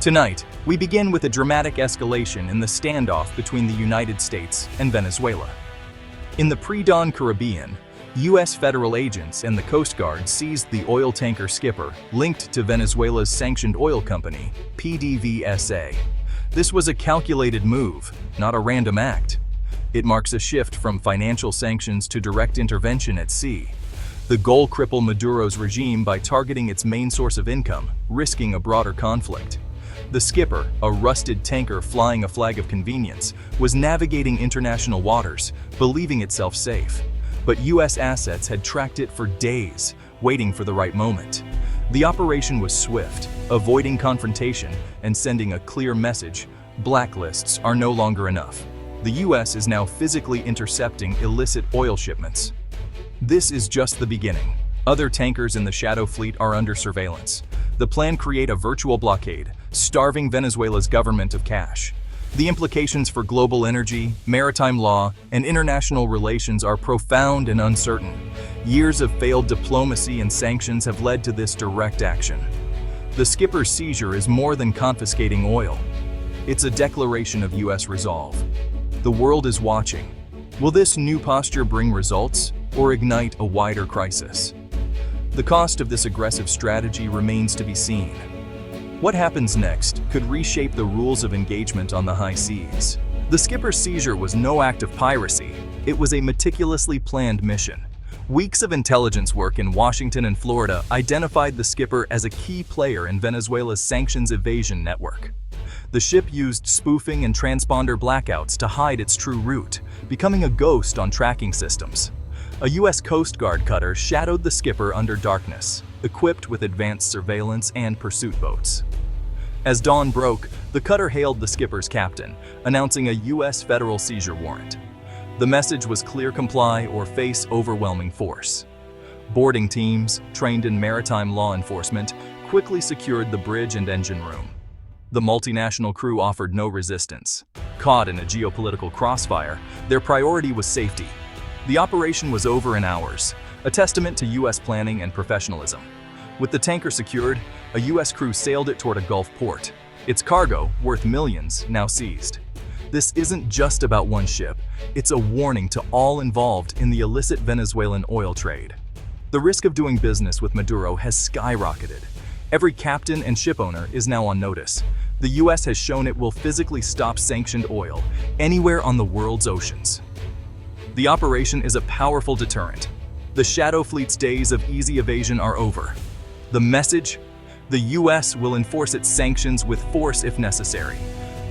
Tonight, we begin with a dramatic escalation in the standoff between the United States and Venezuela. In the pre-dawn Caribbean, U.S. federal agents and the Coast Guard seized the oil tanker skipper linked to Venezuela's sanctioned oil company, PDVSA. This was a calculated move, not a random act. It marks a shift from financial sanctions to direct intervention at sea. The goal crippled Maduro's regime by targeting its main source of income, risking a broader conflict. The skipper, a rusted tanker flying a flag of convenience, was navigating international waters, believing itself safe. But U.S. assets had tracked it for days, waiting for the right moment. The operation was swift, avoiding confrontation and sending a clear message: blacklists are no longer enough. The U.S. is now physically intercepting illicit oil shipments. This is just the beginning. Other tankers in the shadow fleet are under surveillance. The plan creates a virtual blockade, starving Venezuela's government of cash. The implications for global energy, maritime law, and international relations are profound and uncertain. Years of failed diplomacy and sanctions have led to this direct action. The skipper's seizure is more than confiscating oil. It's a declaration of U.S. resolve. The world is watching. Will this new posture bring results or ignite a wider crisis? The cost of this aggressive strategy remains to be seen. What happens next could reshape the rules of engagement on the high seas. The skipper's seizure was no act of piracy. It was a meticulously planned mission. Weeks of intelligence work in Washington and Florida identified the skipper as a key player in Venezuela's sanctions evasion network. The ship used spoofing and transponder blackouts to hide its true route, becoming a ghost on tracking systems. A U.S. Coast Guard cutter shadowed the skipper under darkness, equipped with advanced surveillance and pursuit boats. As dawn broke, the cutter hailed the skipper's captain, announcing a U.S. federal seizure warrant. The message was clear: comply or face overwhelming force. Boarding teams, trained in maritime law enforcement, quickly secured the bridge and engine room. The multinational crew offered no resistance. Caught in a geopolitical crossfire, their priority was safety. The operation was over in hours, a testament to U.S. planning and professionalism. With the tanker secured, a U.S. crew sailed it toward a Gulf port. Its cargo, worth millions, now seized. This isn't just about one ship, it's a warning to all involved in the illicit Venezuelan oil trade. The risk of doing business with Maduro has skyrocketed. Every captain and shipowner is now on notice. The U.S. has shown it will physically stop sanctioned oil anywhere on the world's oceans. The operation is a powerful deterrent. The shadow fleet's days of easy evasion are over. The message? The U.S. will enforce its sanctions with force if necessary.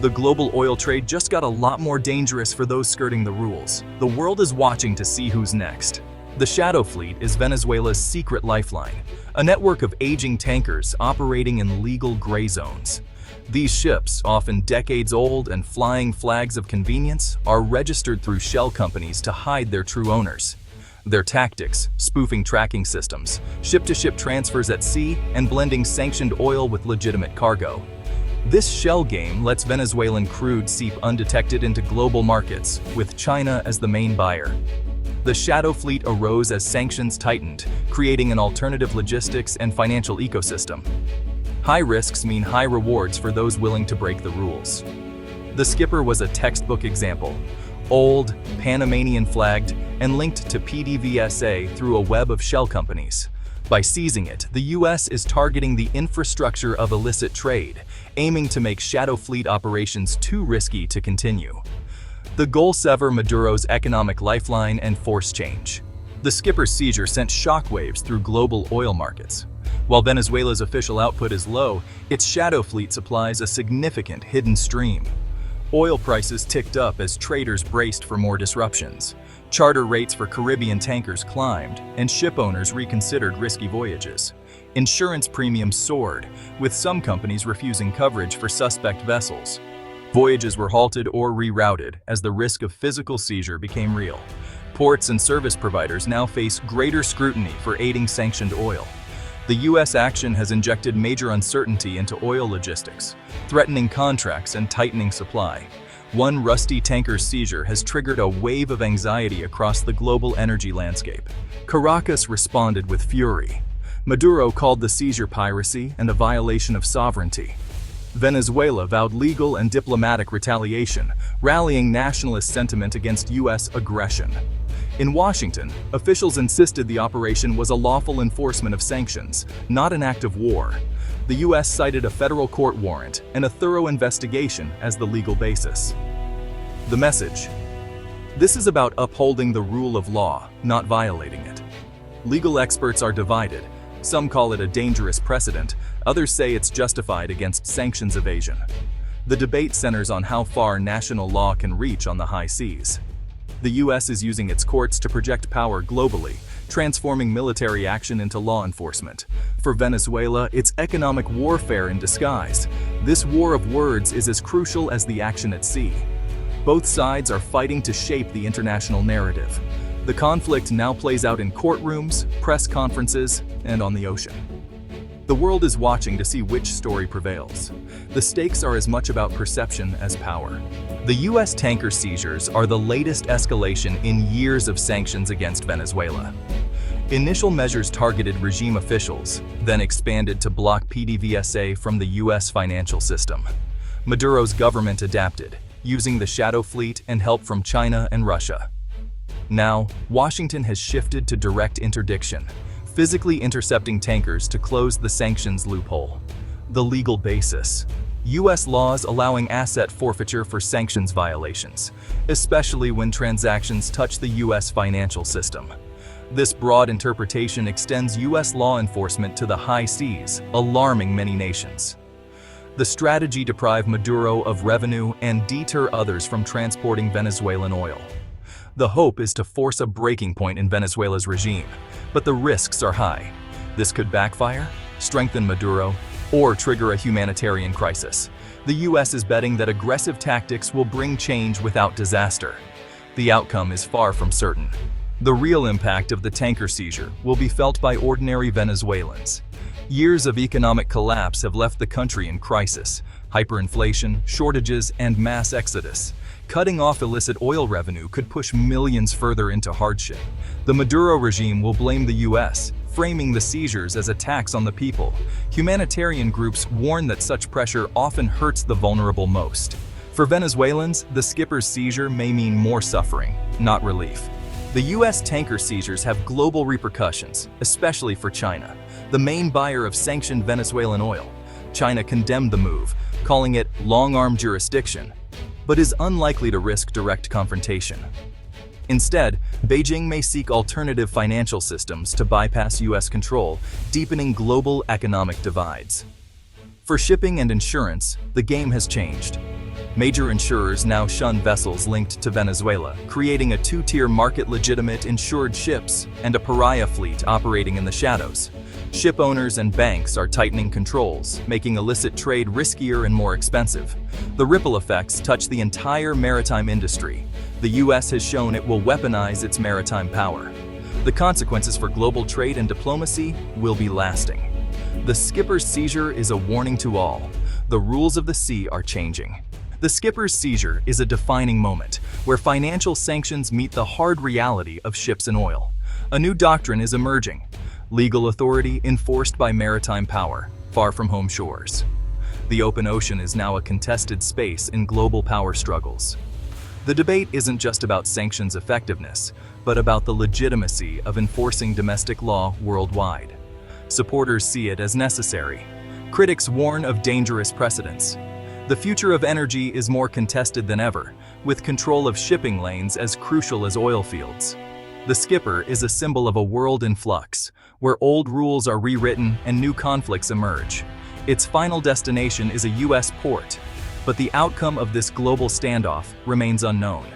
The global oil trade just got a lot more dangerous for those skirting the rules. The world is watching to see who's next. The shadow fleet is Venezuela's secret lifeline, a network of aging tankers operating in legal gray zones. These ships, often decades old and flying flags of convenience, are registered through shell companies to hide their true owners. Their tactics: spoofing tracking systems, ship-to-ship transfers at sea, and blending sanctioned oil with legitimate cargo. This shell game lets Venezuelan crude seep undetected into global markets, with China as the main buyer. The shadow fleet arose as sanctions tightened, creating an alternative logistics and financial ecosystem. High risks mean high rewards for those willing to break the rules. The skipper was a textbook example. Old, Panamanian flagged, and linked to PDVSA through a web of shell companies. By seizing it, the U.S. is targeting the infrastructure of illicit trade, aiming to make shadow fleet operations too risky to continue. The goal: sever Maduro's economic lifeline and force change. The skipper's seizure sent shockwaves through global oil markets. While Venezuela's official output is low, its shadow fleet supplies a significant hidden stream. Oil prices ticked up as traders braced for more disruptions. Charter rates for Caribbean tankers climbed, and shipowners reconsidered risky voyages. Insurance premiums soared, with some companies refusing coverage for suspect vessels. Voyages were halted or rerouted as the risk of physical seizure became real. Ports and service providers now face greater scrutiny for aiding sanctioned oil. The U.S. action has injected major uncertainty into oil logistics, threatening contracts and tightening supply. One rusty tanker's seizure has triggered a wave of anxiety across the global energy landscape. Caracas responded with fury. Maduro called the seizure piracy and a violation of sovereignty. Venezuela vowed legal and diplomatic retaliation, rallying nationalist sentiment against U.S. aggression. In Washington, officials insisted the operation was a lawful enforcement of sanctions, not an act of war. The U.S. cited a federal court warrant and a thorough investigation as the legal basis. The message: this is about upholding the rule of law, not violating it. Legal experts are divided. Some call it a dangerous precedent, others say it's justified against sanctions evasion. The debate centers on how far national law can reach on the high seas. The U.S. is using its courts to project power globally, transforming military action into law enforcement. For Venezuela, it's economic warfare in disguise. This war of words is as crucial as the action at sea. Both sides are fighting to shape the international narrative. The conflict now plays out in courtrooms, press conferences, and on the ocean. The world is watching to see which story prevails. The stakes are as much about perception as power. The U.S. tanker seizures are the latest escalation in years of sanctions against Venezuela. Initial measures targeted regime officials, then expanded to block PDVSA from the U.S. financial system. Maduro's government adapted, using the shadow fleet and help from China and Russia. Now, Washington has shifted to direct interdiction, physically intercepting tankers to close the sanctions loophole. The legal basis: U.S. laws allowing asset forfeiture for sanctions violations, especially when transactions touch the U.S. financial system. This broad interpretation extends U.S. law enforcement to the high seas, alarming many nations. The strategy deprives Maduro of revenue and deter others from transporting Venezuelan oil. The hope is to force a breaking point in Venezuela's regime, but the risks are high. This could backfire, strengthen Maduro, or trigger a humanitarian crisis. The U.S. is betting that aggressive tactics will bring change without disaster. The outcome is far from certain. The real impact of the tanker seizure will be felt by ordinary Venezuelans. Years of economic collapse have left the country in crisis: hyperinflation, shortages, and mass exodus. Cutting off illicit oil revenue could push millions further into hardship. The Maduro regime will blame the U.S., framing the seizures as attacks on the people. Humanitarian groups warn that such pressure often hurts the vulnerable most. For Venezuelans, the skipper's seizure may mean more suffering, not relief. The U.S. tanker seizures have global repercussions, especially for China, the main buyer of sanctioned Venezuelan oil. China condemned the move, calling it long-arm jurisdiction, but is unlikely to risk direct confrontation. Instead, Beijing may seek alternative financial systems to bypass U.S. control, deepening global economic divides. For shipping and insurance, the game has changed. Major insurers now shun vessels linked to Venezuela, creating a two-tier market: legitimate insured ships and a pariah fleet operating in the shadows. Ship owners and banks are tightening controls, making illicit trade riskier and more expensive. The ripple effects touch the entire maritime industry. The U.S. has shown it will weaponize its maritime power. The consequences for global trade and diplomacy will be lasting. The skipper's seizure is a warning to all. The rules of the sea are changing. The skipper's seizure is a defining moment where financial sanctions meet the hard reality of ships and oil. A new doctrine is emerging: legal authority enforced by maritime power, far from home shores. The open ocean is now a contested space in global power struggles. The debate isn't just about sanctions effectiveness, but about the legitimacy of enforcing domestic law worldwide. Supporters see it as necessary. Critics warn of dangerous precedents. The future of energy is more contested than ever, with control of shipping lanes as crucial as oil fields. The skipper is a symbol of a world in flux, where old rules are rewritten and new conflicts emerge. Its final destination is a U.S. port, but the outcome of this global standoff remains unknown.